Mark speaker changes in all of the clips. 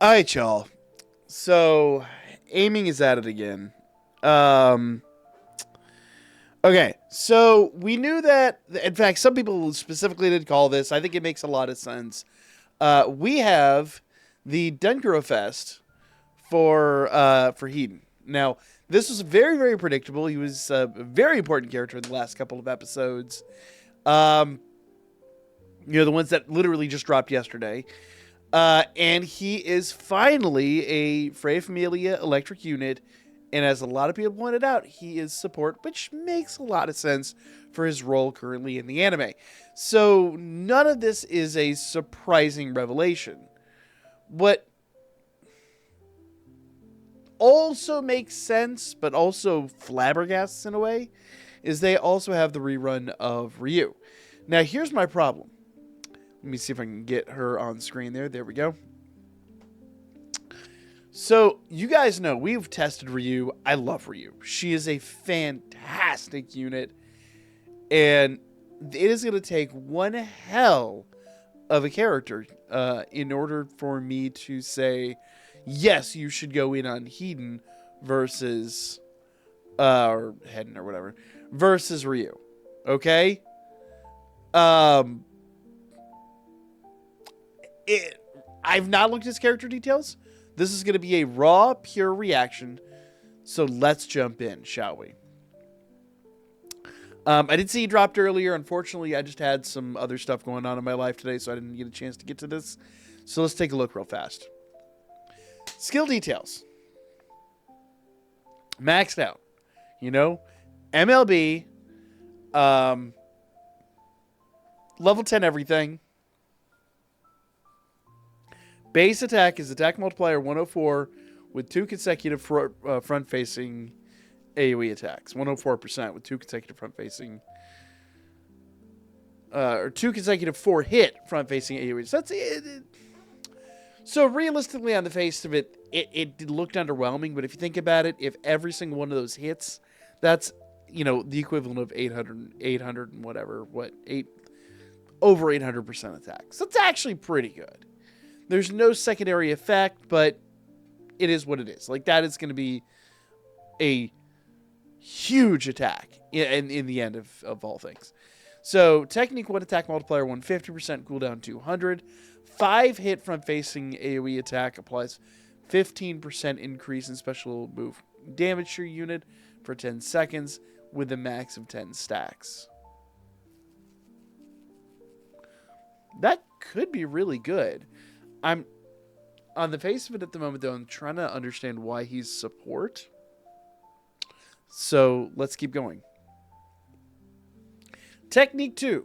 Speaker 1: Alright, y'all. So, aiming is at it again. Um, okay, so we knew that, in fact, some people specifically did call this. I think it makes a lot of sense. We have the danchro Fest for Hedin. Now, this was very, very predictable. He was a very important character in the last couple of episodes. Um, the ones that literally just dropped yesterday. And he is finally a Freya Familia electric unit. And as a lot of people pointed out, he is support, which makes a lot of sense for his role currently in the anime. So none of this is a surprising revelation. What also makes sense, but also flabbergasts in a way, is they also have the rerun of Ryu. Now, here's my problem. Let me see if I can get her on screen there. There we go. So, you guys know, we've tested Ryu. I love Ryu. She is a fantastic unit. And it is going to take one hell of a character in order for me to say, yes, you should go in on Hedin versus, or Hedin or whatever, versus Ryu. Okay? I've not looked at his character details. This is going to be a raw, pure reaction. So let's jump in, shall we? I did see he dropped earlier. Unfortunately, I just had some other stuff going on in my life today, so I didn't get a chance to get to this. So let's take a look real fast. Skill details. Maxed out. MLB. Level 10 everything. Base attack is attack multiplier 104 with 2 consecutive front-facing AoE attacks. 104% with 2 consecutive front-facing... or 2 consecutive 4-hit front-facing AoE. So that's it. So realistically, on the face of it, it looked underwhelming. But if you think about it, if every single one of those hits, that's, the equivalent of 800 and whatever. Over 800% attack. So it's actually pretty good. There's no secondary effect, but it is what it is. Like, that is going to be a huge attack in the end of all things. So, technique 1 attack multiplier 150%, cooldown 200. 5 hit front-facing AoE attack applies 15% increase in special move damage to your unit for 10 seconds with a max of 10 stacks. That could be really good. I'm on the face of it at the moment, though. I'm trying to understand why he's support. So let's keep going. Technique 2.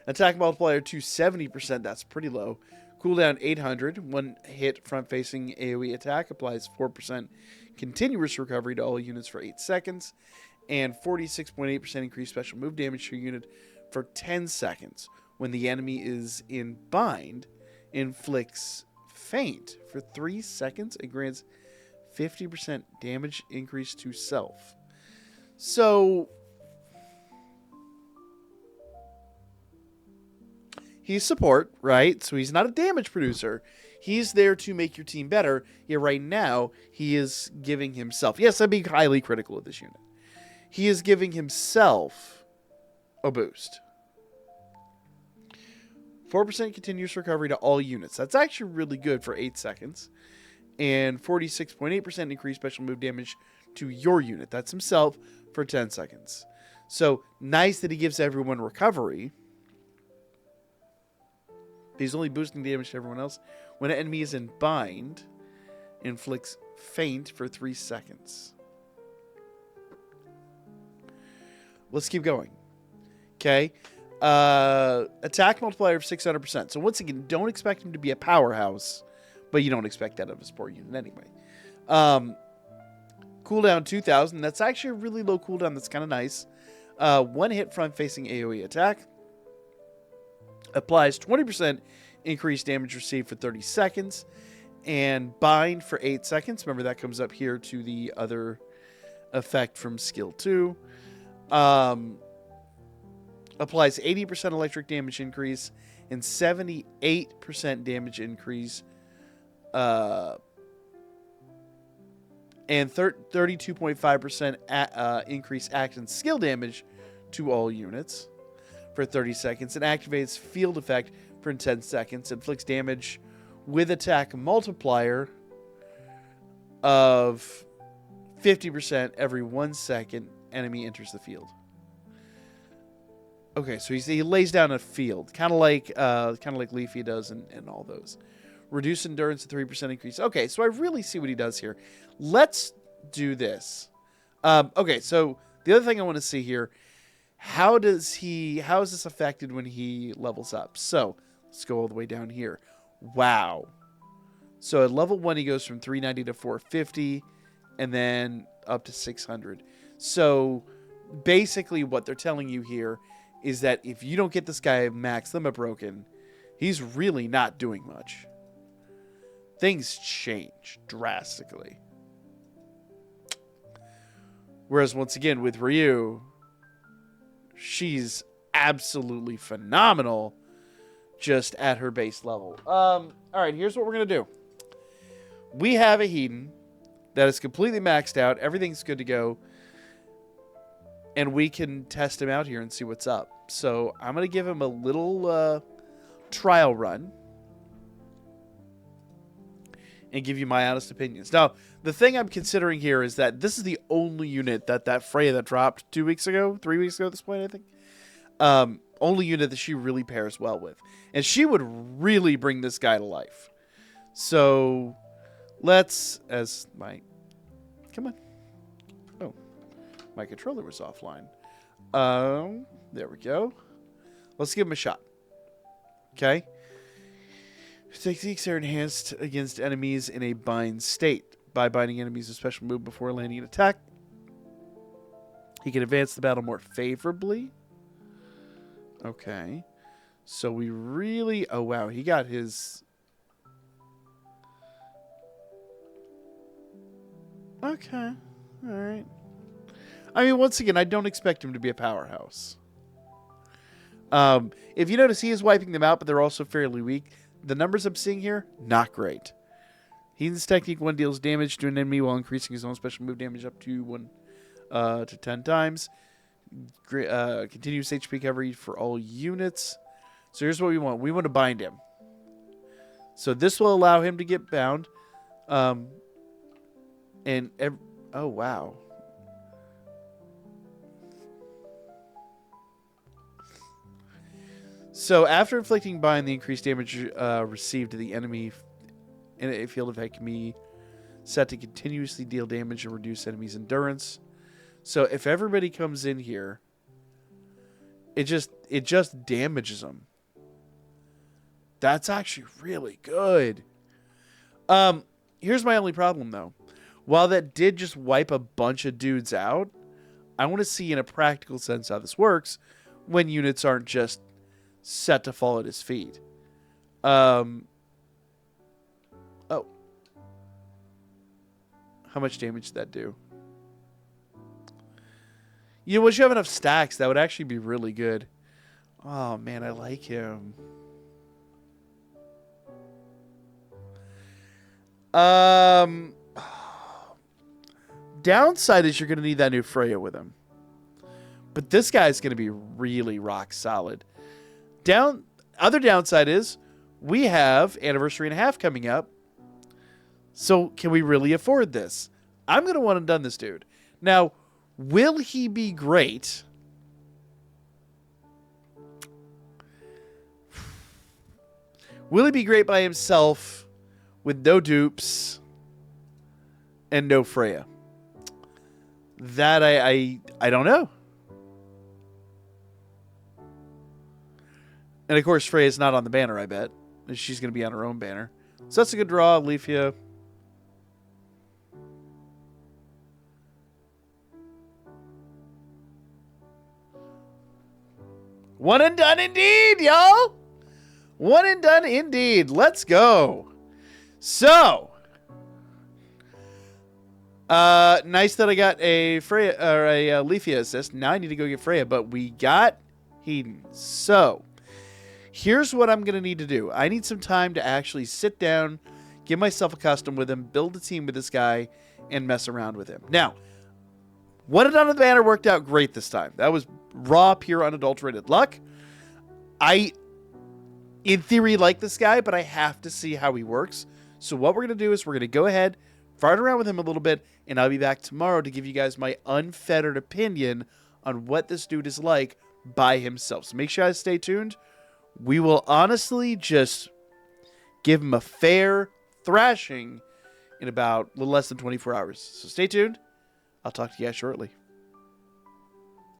Speaker 1: Attack multiplier 270%. That's pretty low. Cooldown 800. 1 hit front-facing AoE attack applies 4% continuous recovery to all units for 8 seconds. And 46.8% increased special move damage to your unit for 10 seconds. When the enemy is in bind, inflicts faint for 3 seconds and grants 50% damage increase to self. So he's support, right? So he's not a damage producer. He's there to make your team better. Yet right now, he is giving himself... Yes, I'd be highly critical of this unit. He is giving himself a boost. 4% continuous recovery to all units. That's actually really good for 8 seconds. And 46.8% increased special move damage to your unit. That's himself for 10 seconds. So, nice that he gives everyone recovery. He's only boosting damage to everyone else. When an enemy is in bind, inflicts faint for 3 seconds. Let's keep going. Okay. Attack multiplier of 600%. So once again, don't expect him to be a powerhouse, but you don't expect that of a support unit anyway. Cooldown 2000. That's actually a really low cooldown. That's kind of nice. 1 hit front-facing AoE attack. Applies 20% increased damage received for 30 seconds. And bind for 8 seconds. Remember, that comes up here to the other effect from skill 2. Applies 80% electric damage increase and 78% damage increase and 32.5% increase action skill damage to all units for 30 seconds, and activates field effect for 10 seconds. Inflicts damage with attack multiplier of 50% every 1 second enemy enters the field. Okay, so he lays down a field, kind of like Leafy does in all those. Reduce endurance to 3% increase. Okay, so I really see what he does here. Let's do this. Okay, so the other thing I want to see here, how is this affected when he levels up? So let's go all the way down here. Wow. So at level 1, he goes from 390 to 450, and then up to 600. So basically what they're telling you here is that if you don't get this guy max limit broken, he's really not doing much. Things change drastically. Whereas once again with Ryu, she's absolutely phenomenal just at her base level. All right, here's what we're going to do. We have a Hedin that is completely maxed out. Everything's good to go. And we can test him out here and see what's up. So I'm going to give him a little trial run and give you my honest opinions. Now, the thing I'm considering here is that this is the only unit that Freya that dropped 3 weeks ago at this point, I think. Only unit that she really pairs well with. And she would really bring this guy to life. So let's, come on. Oh, my controller was offline. There we go. Let's give him a shot. Okay. Techniques are enhanced against enemies in a bind state. By binding enemies, a special move before landing an attack. He can advance the battle more favorably. Okay. So we really... Oh, wow. He got his... Okay. All right. I mean, once again, I don't expect him to be a powerhouse. If you notice, he is wiping them out, but they're also fairly weak. The numbers I'm seeing here, not great. Hedin's technique 1 deals damage to an enemy while increasing his own special move damage up to 10 times. Continuous HP recovery for all units. So here's what we want. We want to bind him. So this will allow him to get bound. Oh, wow. So after inflicting bind, the increased damage received to the enemy in a field effect can be set to continuously deal damage and reduce enemies' endurance. So if everybody comes in here, it just damages them. That's actually really good. Here's my only problem though. While that did just wipe a bunch of dudes out, I want to see in a practical sense how this works when units aren't just set to fall at his feet. Oh. How much damage did that do? You know, once you have enough stacks, that would actually be really good. Oh, man, I like him. Downside is you're going to need that new Freya with him. But this guy's going to be really rock solid. Other downside is we have Anniversary and a Half coming up. So can we really afford this? I'm going to want to done this dude. Now, will he be great? Will he be great by himself with no dupes and no Freya? That I don't know. And of course, Freya's not on the banner, I bet. She's going to be on her own banner. So that's a good draw, Leafia. One and done indeed, y'all. One and done indeed. Let's go. So, nice that I got a Freya or a Leafia assist. Now I need to go get Freya, but we got Hedin. So, here's what I'm going to need to do. I need some time to actually sit down, get myself accustomed with him, build a team with this guy, and mess around with him. Now, what I've done with the banner worked out great this time. That was raw, pure, unadulterated luck. I, in theory, like this guy, but I have to see how he works. So what we're going to do is we're going to go ahead, fart around with him a little bit, and I'll be back tomorrow to give you guys my unfettered opinion on what this dude is like by himself. So make sure you guys stay tuned. We will honestly just give him a fair thrashing in about a little less than 24 hours. So stay tuned. I'll talk to you guys shortly.